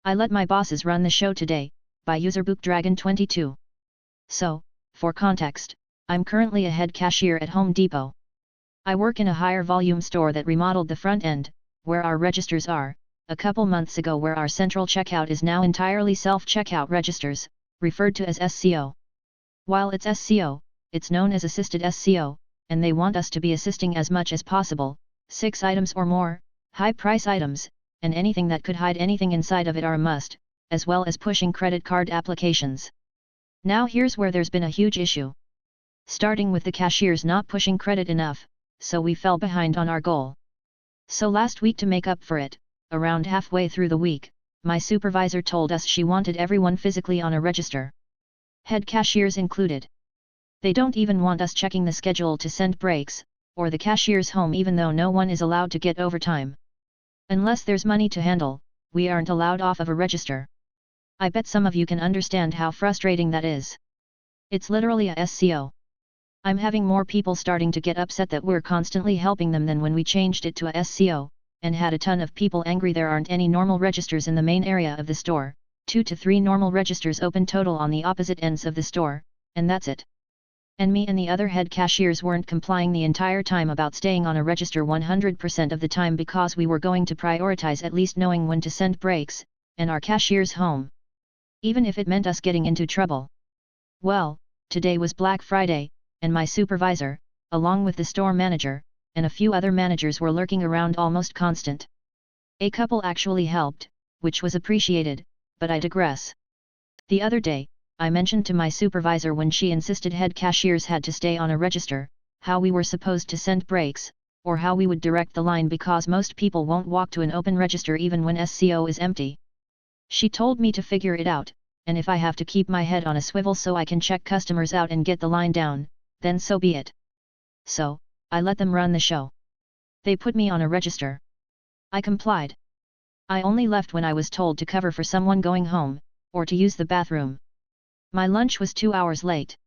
I let my bosses run the show today, by userbookdragon22. So, for context, I'm currently a head cashier at Home Depot. I work in a higher volume store that remodeled the front end, where our registers are, a couple months ago, where our central checkout is now entirely self-checkout registers, referred to as SCO. While it's SCO, it's known as assisted SCO, and they want us to be assisting as much as possible, 6 items or more, high price items, and anything that could hide anything inside of it are a must, as well as pushing credit card applications. Now here's where there's been a huge issue. Starting with the cashiers not pushing credit enough, so we fell behind on our goal. So last week, to make up for it, around halfway through the week, my supervisor told us she wanted everyone physically on a register. Head cashiers included. They don't even want us checking the schedule to send breaks, or the cashiers home, even though no one is allowed to get overtime. Unless there's money to handle, we aren't allowed off of a register. I bet some of you can understand how frustrating that is. It's literally a SCO. I'm having more people starting to get upset that we're constantly helping them than when we changed it to a SCO, and had a ton of people angry there aren't any normal registers in the main area of the store, 2 to 3 normal registers open total on the opposite ends of the store, and that's it. And me and the other head cashiers weren't complying the entire time about staying on a register 100% of the time, because we were going to prioritize at least knowing when to send breaks, and our cashiers home. Even if it meant us getting into trouble. Well, today was Black Friday, and my supervisor, along with the store manager, and a few other managers were lurking around almost constant. A couple actually helped, which was appreciated, but I digress. The other day, I mentioned to my supervisor, when she insisted head cashiers had to stay on a register, how we were supposed to send breaks, or how we would direct the line, because most people won't walk to an open register even when SCO is empty. She told me to figure it out, and if I have to keep my head on a swivel so I can check customers out and get the line down, then so be it. So, I let them run the show. They put me on a register. I complied. I only left when I was told to cover for someone going home, or to use the bathroom. My lunch was 2 hours late.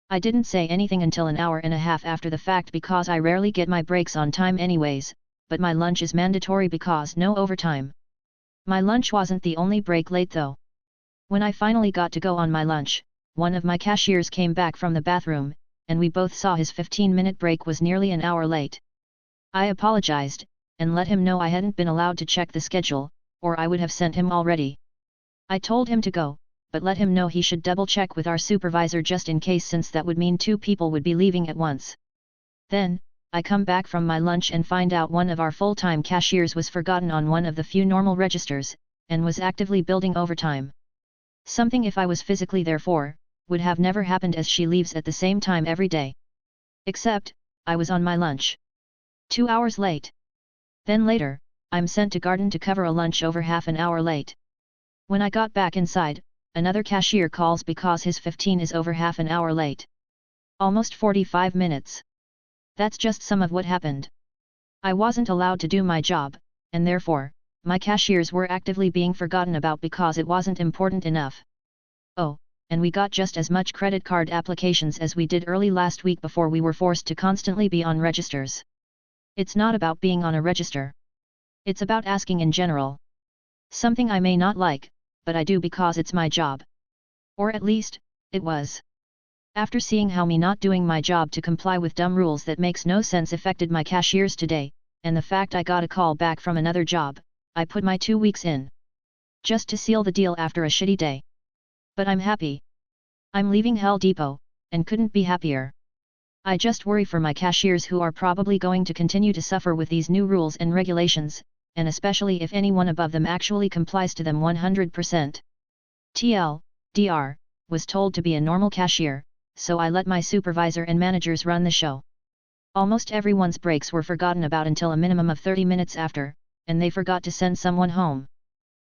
I didn't say anything until an hour and a half after the fact, because I rarely get my breaks on time anyways, but my lunch is mandatory because no overtime. My lunch wasn't the only break late though. When I finally got to go on my lunch, one of my cashiers came back from the bathroom, and we both saw his 15-minute break was nearly an hour late. I apologized, and let him know I hadn't been allowed to check the schedule, or I would have sent him already. I told him to go, but let him know he should double check with our supervisor just in case, since that would mean 2 people would be leaving at once. Then, I come back from my lunch and find out one of our full-time cashiers was forgotten on one of the few normal registers, and was actively building overtime. Something, if I was physically there for, would have never happened, as she leaves at the same time every day. Except, I was on my lunch. 2 hours late. Then later, I'm sent to garden to cover a lunch over half an hour late. When I got back inside, another cashier calls because his 15 is over half an hour late. Almost 45 minutes. That's just some of what happened. I wasn't allowed to do my job, and therefore, my cashiers were actively being forgotten about because it wasn't important enough. Oh, and we got just as much credit card applications as we did early last week before we were forced to constantly be on registers. It's not about being on a register. It's about asking in general. Something I may not like, but I do because it's my job. Or at least, it was. After seeing how me not doing my job to comply with dumb rules that makes no sense affected my cashiers today, and the fact I got a call back from another job, I put my 2 weeks in. Just to seal the deal after a shitty day. But I'm happy. I'm leaving Hell Depot, and couldn't be happier. I just worry for my cashiers, who are probably going to continue to suffer with these new rules and regulations, and especially if anyone above them actually complies to them 100%. TLDR, was told to be a normal cashier, so I let my supervisor and managers run the show. Almost everyone's breaks were forgotten about until a minimum of 30 minutes after, and they forgot to send someone home.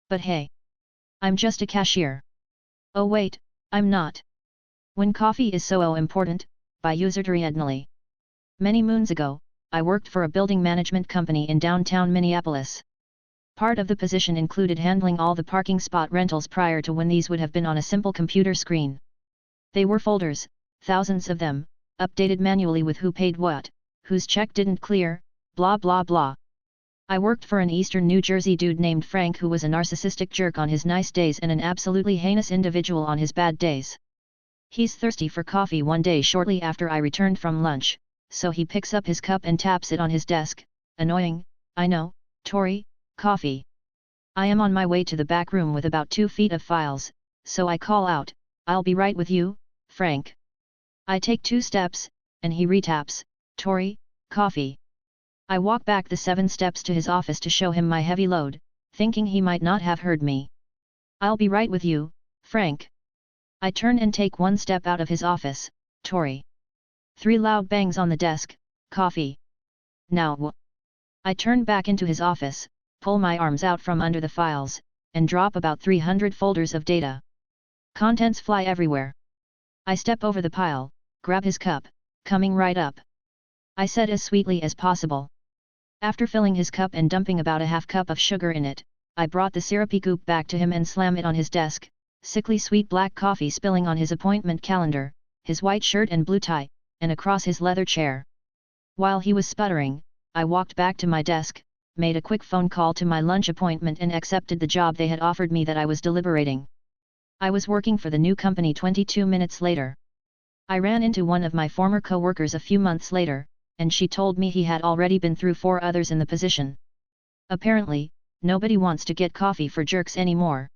But hey, I'm just a cashier. Oh wait, I'm not. When coffee is so important, by user Triadnally. Many moons ago, I worked for a building management company in downtown Minneapolis. Part of the position included handling all the parking spot rentals prior to when these would have been on a simple computer screen. They were folders, thousands of them, updated manually with who paid what, whose check didn't clear, blah blah blah. I worked for an eastern New Jersey dude named Frank who was a narcissistic jerk on his nice days and an absolutely heinous individual on his bad days. He's thirsty for coffee one day shortly after I returned from lunch, so he picks up his cup and taps it on his desk. Annoying, I know, Tori, coffee. I am on my way to the back room with about 2 feet of files, so I call out, I'll be right with you, Frank. I take 2 steps, and he retaps, Tori, coffee. I walk back the 7 steps to his office to show him my heavy load, thinking he might not have heard me. I'll be right with you, Frank. I turn and take 1 step out of his office, Tori. 3 loud bangs on the desk, coffee. Now I turn back into his office, pull my arms out from under the files, and drop about 300 folders of data. Contents fly everywhere. I step over the pile, grab his cup, coming right up. I said as sweetly as possible. After filling his cup and dumping about a half cup of sugar in it, I brought the syrupy goop back to him and slam it on his desk, sickly sweet black coffee spilling on his appointment calendar, his white shirt and blue tie, and across his leather chair. While he was sputtering, I walked back to my desk, made a quick phone call to my lunch appointment and accepted the job they had offered me that I was deliberating. I was working for the new company 22 minutes later. I ran into one of my former co-workers a few months later, and she told me he had already been through 4 others in the position. Apparently, nobody wants to get coffee for jerks anymore.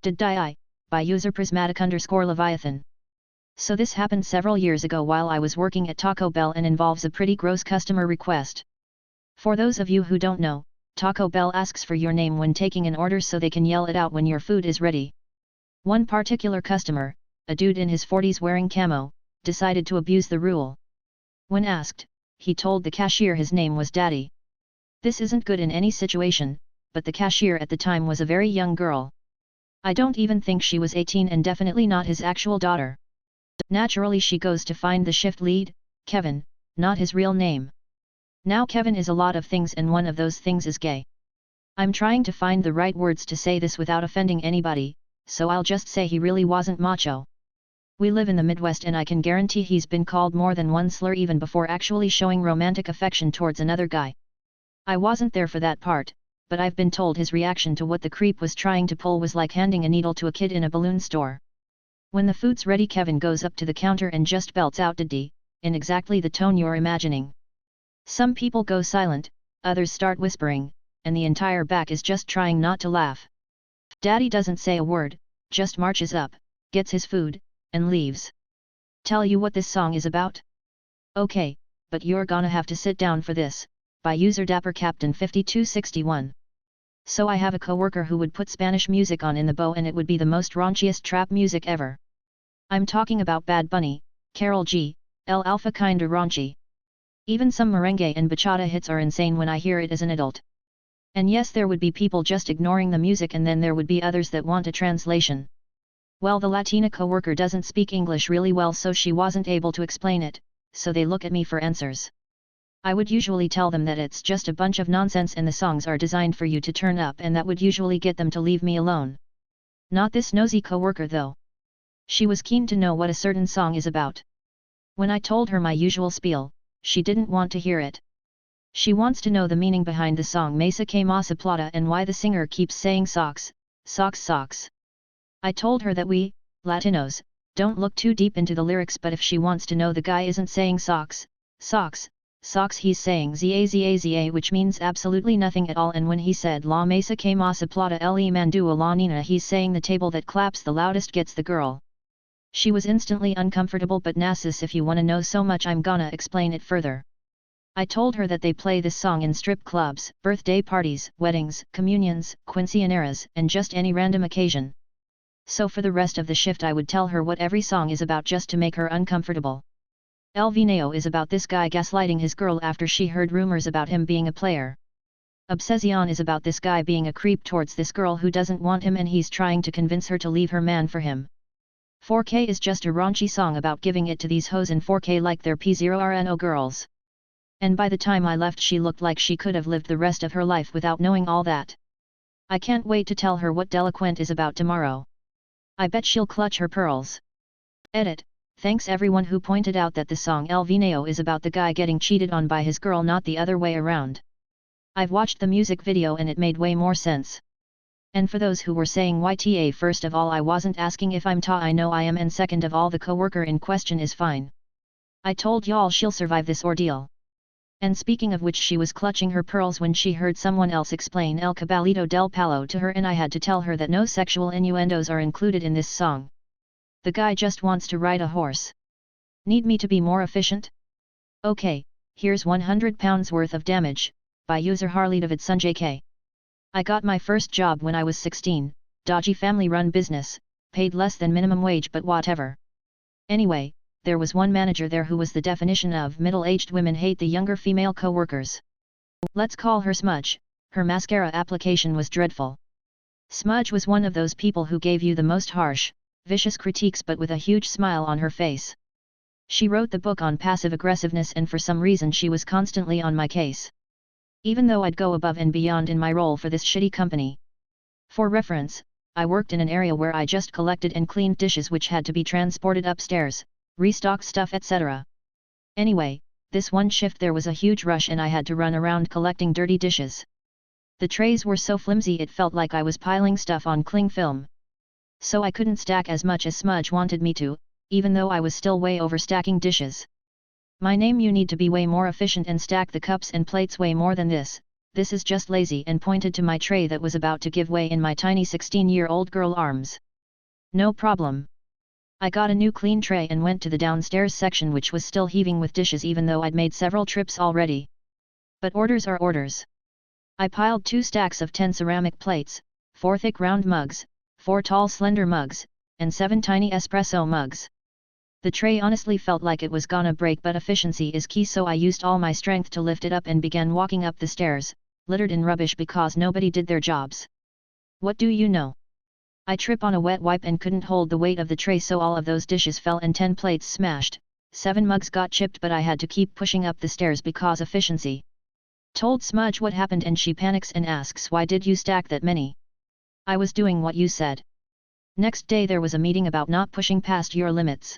Did die by user Prismatic_Leviathan. So this happened several years ago while I was working at Taco Bell and involves a pretty gross customer request. For those of you who don't know, Taco Bell asks for your name when taking an order so they can yell it out when your food is ready. One particular customer, a dude in his 40s wearing camo, decided to abuse the rule. When asked, he told the cashier his name was Daddy. This isn't good in any situation, but the cashier at the time was a very young girl. I don't even think she was 18 and definitely not his actual daughter. Naturally she goes to find the shift lead, Kevin, not his real name. Now Kevin is a lot of things and one of those things is gay. I'm trying to find the right words to say this without offending anybody, so I'll just say he really wasn't macho. We live in the Midwest and I can guarantee he's been called more than one slur even before actually showing romantic affection towards another guy. I wasn't there for that part, but I've been told his reaction to what the creep was trying to pull was like handing a needle to a kid in a balloon store. When the food's ready, Kevin goes up to the counter and just belts out "Daddy," in exactly the tone you're imagining. Some people go silent, others start whispering, and the entire back is just trying not to laugh. Daddy doesn't say a word, just marches up, gets his food, and leaves. Tell you what this song is about? Okay, but you're gonna have to sit down for this, by user Dapper Captain 5261. So I have a coworker who would put Spanish music on in the bow and it would be the most raunchiest trap music ever. I'm talking about Bad Bunny, Karol G, El Alfa kinda raunchy. Even some merengue and bachata hits are insane when I hear it as an adult. And yes, there would be people just ignoring the music and then there would be others that want a translation. Well, the Latina coworker doesn't speak English really well so she wasn't able to explain it, so they look at me for answers. I would usually tell them that it's just a bunch of nonsense and the songs are designed for you to turn up and that would usually get them to leave me alone. Not this nosy coworker though. She was keen to know what a certain song is about. When I told her my usual spiel, she didn't want to hear it. She wants to know the meaning behind the song Mesa que Masa Plata and why the singer keeps saying socks, socks, socks. I told her that we, Latinos, don't look too deep into the lyrics, but if she wants to know, the guy isn't saying socks, socks, socks, he's saying za, which means absolutely nothing at all, and when he said La Mesa que Masa Plata le Mandu a la Nina, he's saying the table that claps the loudest gets the girl. She was instantly uncomfortable, but Nassus, if you wanna know so much I'm gonna explain it further. I told her that they play this song in strip clubs, birthday parties, weddings, communions, quinceañeras, and just any random occasion. So for the rest of the shift I would tell her what every song is about just to make her uncomfortable. El Vineo is about this guy gaslighting his girl after she heard rumors about him being a player. Obsession is about this guy being a creep towards this girl who doesn't want him and he's trying to convince her to leave her man for him. 4K is just a raunchy song about giving it to these hoes in 4K like they're P0RNO girls. And by the time I left she looked like she could have lived the rest of her life without knowing all that. I can't wait to tell her what Delinquent is about tomorrow. I bet she'll clutch her pearls. Edit. Thanks everyone who pointed out that the song El Vineo is about the guy getting cheated on by his girl, not the other way around. I've watched the music video and it made way more sense. And for those who were saying YTA, first of all, I wasn't asking if I'm ta, I know I am, and second of all, the coworker in question is fine. I told y'all she'll survive this ordeal. And speaking of which, she was clutching her pearls when she heard someone else explain El Caballito del Palo to her, and I had to tell her that no sexual innuendos are included in this song. The guy just wants to ride a horse. Need me to be more efficient? Okay, here's 100 pounds worth of damage, by user Harley David Sanjay K. I got my first job when I was 16, dodgy family-run business, paid less than minimum wage but whatever. Anyway, there was one manager there who was the definition of middle-aged women hate the younger female co-workers. Let's call her Smudge. Her mascara application was dreadful. Smudge was one of those people who gave you the most harsh, vicious critiques but with a huge smile on her face. She wrote the book on passive aggressiveness, and for some reason she was constantly on my case. Even though I'd go above and beyond in my role for this shitty company. For reference, I worked in an area where I just collected and cleaned dishes which had to be transported upstairs, restocked stuff, etc. Anyway, this one shift there was a huge rush and I had to run around collecting dirty dishes. The trays were so flimsy it felt like I was piling stuff on cling film. So I couldn't stack as much as Smudge wanted me to, even though I was still way overstacking dishes. My name, you need to be way more efficient and stack the cups and plates way more than this is just lazy, and pointed to my tray that was about to give way in my tiny 16-year-old girl arms. No problem. I got a new clean tray and went to the downstairs section, which was still heaving with dishes even though I'd made several trips already. But orders are orders. I piled 2 stacks of 10 ceramic plates, 4 thick round mugs, 4 tall slender mugs, and 7 tiny espresso mugs. The tray honestly felt like it was gonna break, but efficiency is key, so I used all my strength to lift it up and began walking up the stairs, littered in rubbish because nobody did their jobs. What do you know? I trip on a wet wipe and couldn't hold the weight of the tray, so all of those dishes fell and 10 plates smashed, 7 mugs got chipped, but I had to keep pushing up the stairs because efficiency. Told Smudge what happened and she panics and asks, why did you stack that many? I was doing what you said. Next day there was a meeting about not pushing past your limits.